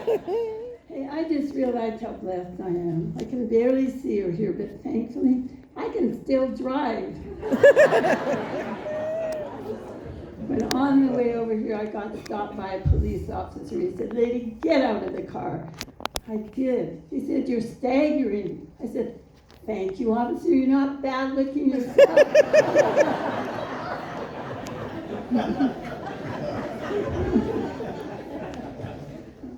Hey, I just realized how blessed I am. I can barely see or hear, but thankfully, I can still drive. But on the way over here, I got stopped by a police officer. He said, "Lady, get out of the car." I did. He said, "You're staggering." I said, "Thank you, officer. You're not bad looking yourself."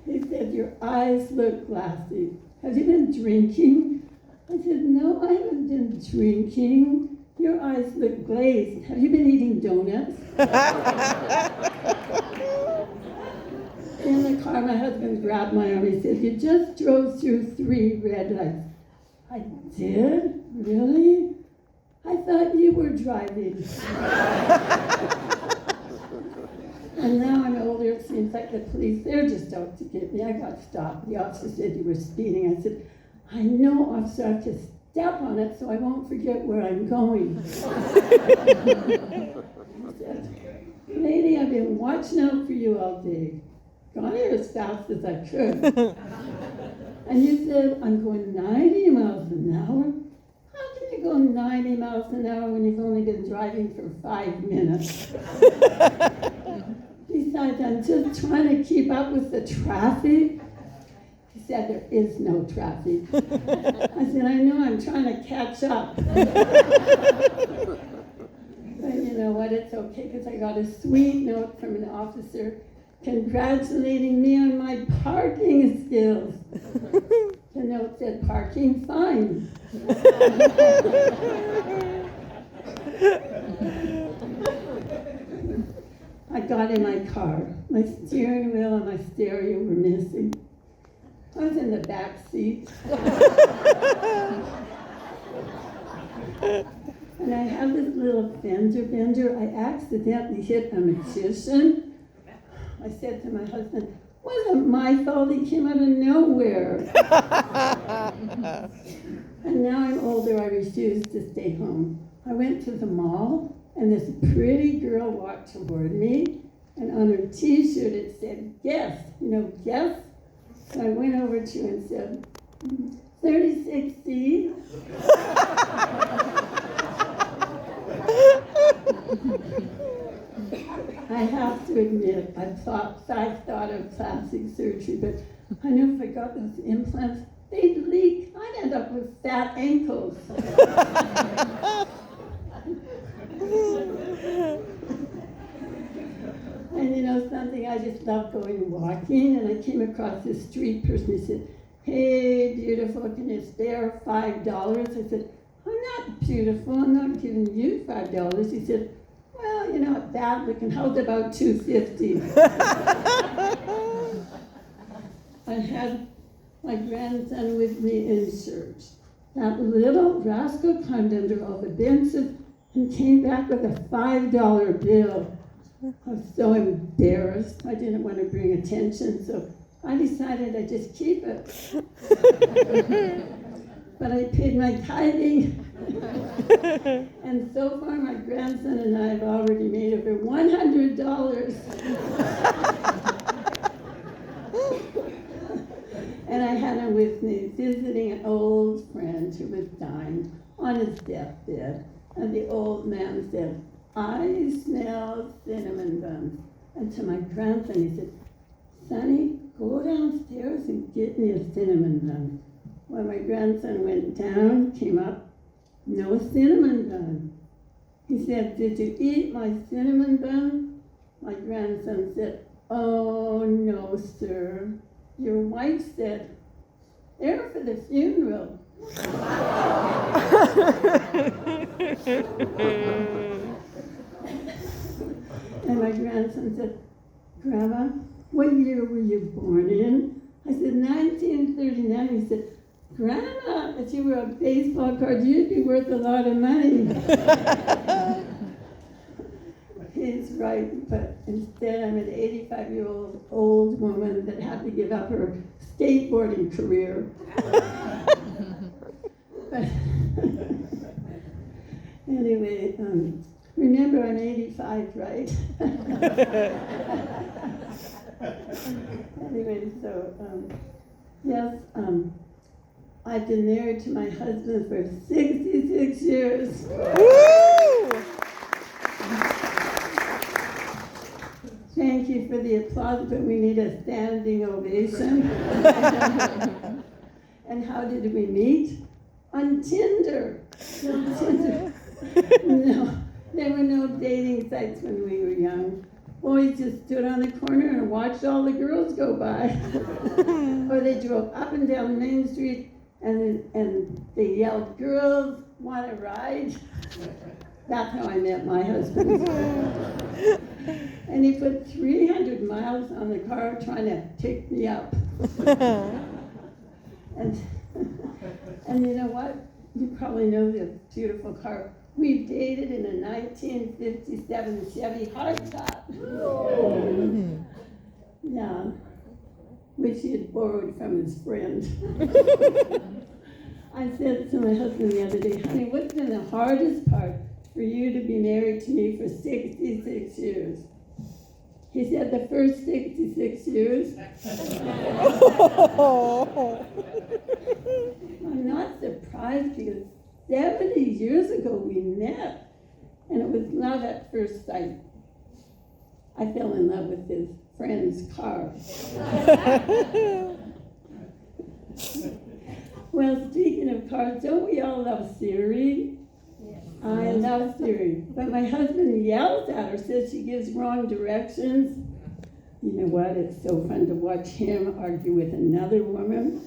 He said, "Your eyes look glassy. Have you been drinking?" I said, "No, I haven't been drinking. Your eyes look glazed. Have you been eating donuts?" In the car, my husband grabbed my arm. He said, "You just drove through 3 red lights." I did? Really? I thought you were driving. And now I'm older, it seems like the police, they're just out to get me. I got stopped. The officer said you were speeding. I said, "I know, officer, I have to step on it so I won't forget where I'm going." He said, "Lady, I've been watching out for you all day. Got here as fast as I could." And you said, "I'm going 90 miles an hour." How can you go 90 miles an hour when you've only been driving for 5 minutes? Besides, I'm just trying to keep up with the traffic. He said, "There is no traffic." I said, "I know, I'm trying to catch up." But you know what, it's okay, because I got a sweet note from an officer congratulating me on my parking skills. The note said, "Parking fine." I got in my car. My steering wheel and my stereo were missing. I was in the back seat. And I have this little fender bender. I accidentally hit a magician. I said to my husband, "Wasn't my fault, he came out of nowhere." And now I'm older, I refuse to stay home. I went to the mall, and this pretty girl walked toward me, and on her t-shirt it said, "Guess." You know, guess? So I went over to her and said, 36C. I have to admit, I thought of plastic surgery, but I knew if I got those implants, they'd leak. I'd end up with fat ankles. And you know something, I just love going walking, and I came across this street person who said, "Hey, beautiful, can you spare $5? I said, "I'm not beautiful, I'm not giving you $5. He said, "Well, you're not bad looking, how's about $2.50? I had my grandson with me in church. That little rascal climbed under all the benches and came back with a $5 bill. I was so embarrassed. I didn't want to bring attention, so I decided I'd just keep it. But I paid my tithing. And so far, my grandson and I have already made over $100. And I had him with me visiting an old friend who was dying on his deathbed. And the old man said, "I smell cinnamon buns." And to my grandson, he said, "Sonny, go downstairs and get me a cinnamon bun." Well, my grandson went down, came up, no cinnamon bun. He said, "Did you eat my cinnamon bun?" My grandson said, "Oh, no, sir. Your wife said, they're for the funeral." And my grandson said, "Grandma, what year were you born in?" I said, 1939. He said, "Grandma, if you were a baseball card, you'd be worth a lot of money." He's right, but instead I'm an 85-year-old old woman that had to give up her skateboarding career. But anyway, remember I'm 85, right? Anyway, so, yes, I've been married to my husband for 66 years. Woo! Thank you for the applause, but we need a standing ovation. And how did we meet? On Tinder. On Tinder. No, there were no dating sites when we were young. Boys just stood on the corner and watched all the girls go by. Or they drove up and down Main Street and they yelled, "Girls, want to ride?" That's how I met my husband. And he put 300 miles on the car trying to pick me up. And you know what? You probably know this beautiful car. We dated in a 1957 Chevy hardtop. Yeah, which he had borrowed from his friend. I said to my husband the other day, "Honey, what's been the hardest part for you to be married to me for 66 years?" He said, "The first 66 years." I'm not surprised because 70 years ago we met, and it was love at first sight. I fell in love with his friend's car. Well, speaking of cars, don't we all love Siri? I love Siri, but my husband yells at her, says she gives wrong directions. You know what? It's so fun to watch him argue with another woman.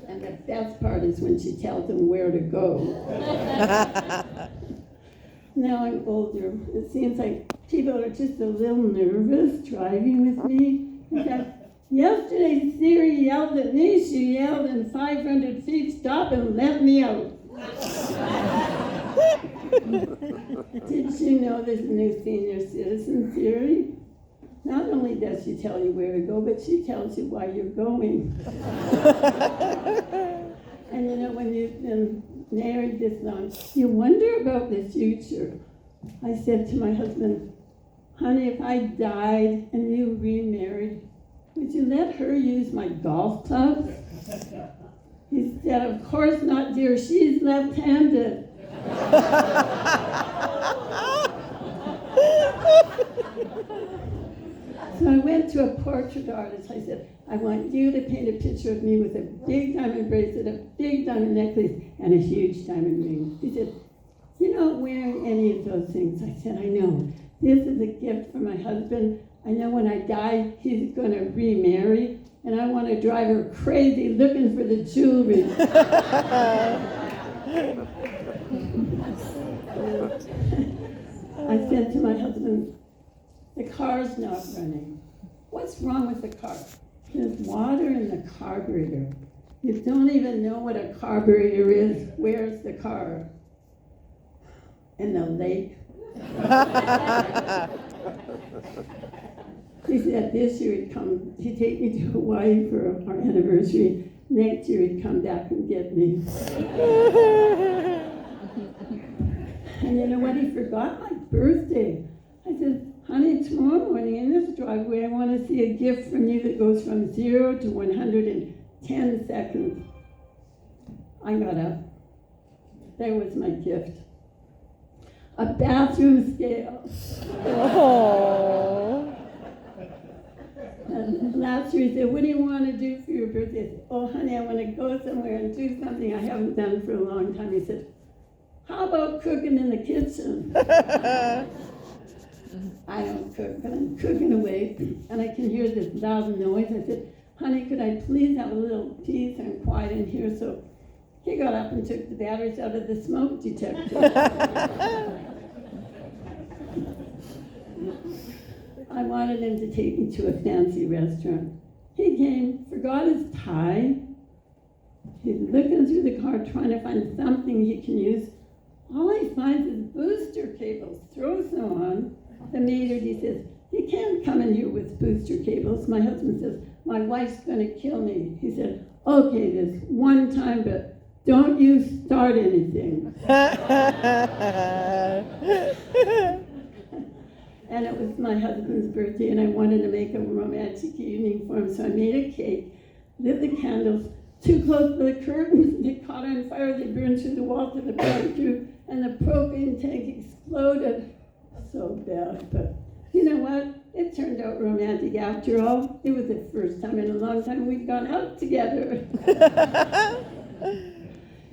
And the best part is when she tells him where to go. Now I'm older. It seems like people are just a little nervous driving with me. In fact, yesterday Siri yelled at me. She yelled in 500 feet, "Stop and let me out." Did you know there's a new senior citizen Siri? Not only does she tell you where to go, but she tells you why you're going. And you know, when you've been married this long, you wonder about the future. I said to my husband, "Honey, if I died and you remarried, would you let her use my golf clubs?" He said, "Of course not, dear. She's left-handed." So I went to a portrait artist. I said, "I want you to paint a picture of me with a big diamond bracelet, a big diamond necklace, and a huge diamond ring." He said, "You're not wearing any of those things." I said, "I know. This is a gift from my husband. I know when I die, he's going to remarry, and I want to drive her crazy looking for the jewelry." I said to my husband, "The car's not running." "What's wrong with the car?" "There's water in the carburetor." "You don't even know what a carburetor is. Where's the car?" "In the lake." He said this year he'd take me to Hawaii for our anniversary. Next year he'd come back and get me. And you know what? He forgot my birthday. I said, "Honey, tomorrow morning in this driveway, I want to see a gift from you that goes from 0 to 100 in 10 seconds. I got up. There was my gift. A bathroom scale. Oh. And last year he said, "What do you want to do for your birthday?" I said, "Oh, honey, I want to go somewhere and do something I haven't done for a long time." He said, "How about cooking in the kitchen?" I don't cook, but I'm cooking away, and I can hear this loud noise. I said, "Honey, could I please have a little peace and quiet in here?" So he got up and took the batteries out of the smoke detector. I wanted him to take me to a fancy restaurant. He came, forgot his tie. He's looking through the car trying to find something he can use. All he finds is booster cables. Throws them on. The maid, he says, "You can't come in here with booster cables." My husband says, "My wife's going to kill me." He said, "Okay, this one time, but don't you start anything." And it was my husband's birthday, and I wanted to make a romantic evening for him, so I made a cake, lit the candles, too close to the curtains, they caught on fire, they burned through the wall to the barbecue, and the propane tank exploded. So bad, but you know what? It turned out romantic after all. It was the first time in a long time we'd gone out together.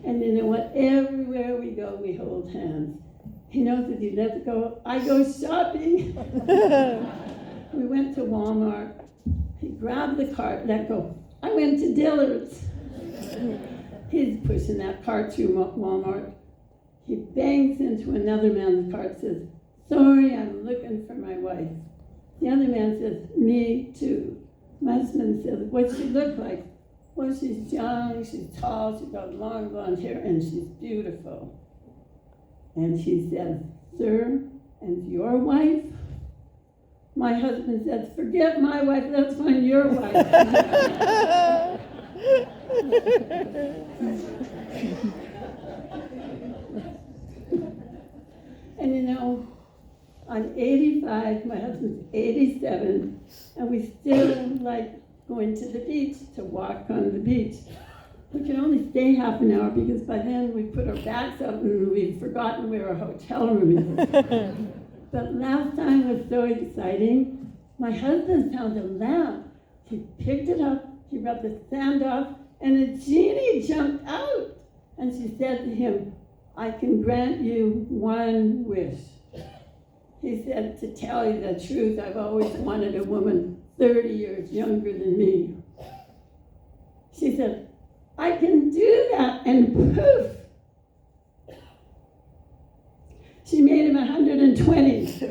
And you know what? Everywhere we go, we hold hands. He knows if he lets go, I go shopping. We went to Walmart. He grabbed the cart, let go. I went to Dillard's. He's pushing that cart through Walmart. He bangs into another man's cart, says, sorry, I'm looking for my wife. The other man says, me too. My husband says, what's she look like? Well, she's young, she's tall, she's got long blonde hair, and she's beautiful. And she says, sir, and your wife? My husband says, forget my wife, let's find your wife. And you know, I'm 85, my husband's 87, and we still like going to the beach, to walk on the beach. We can only stay half an hour because by then we put our backs up and we've forgotten where our hotel room is. But last time was so exciting. My husband found a lamp. He picked it up, he rubbed the sand off, and a genie jumped out. And she said to him, I can grant you one wish. He said, to tell you the truth, I've always wanted a woman 30 years younger than me. She said, I can do that, and poof! She made him 120.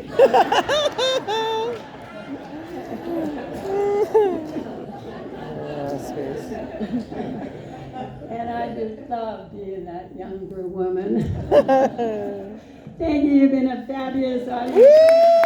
And I just love being that younger woman. Thank you, you've been a fabulous audience.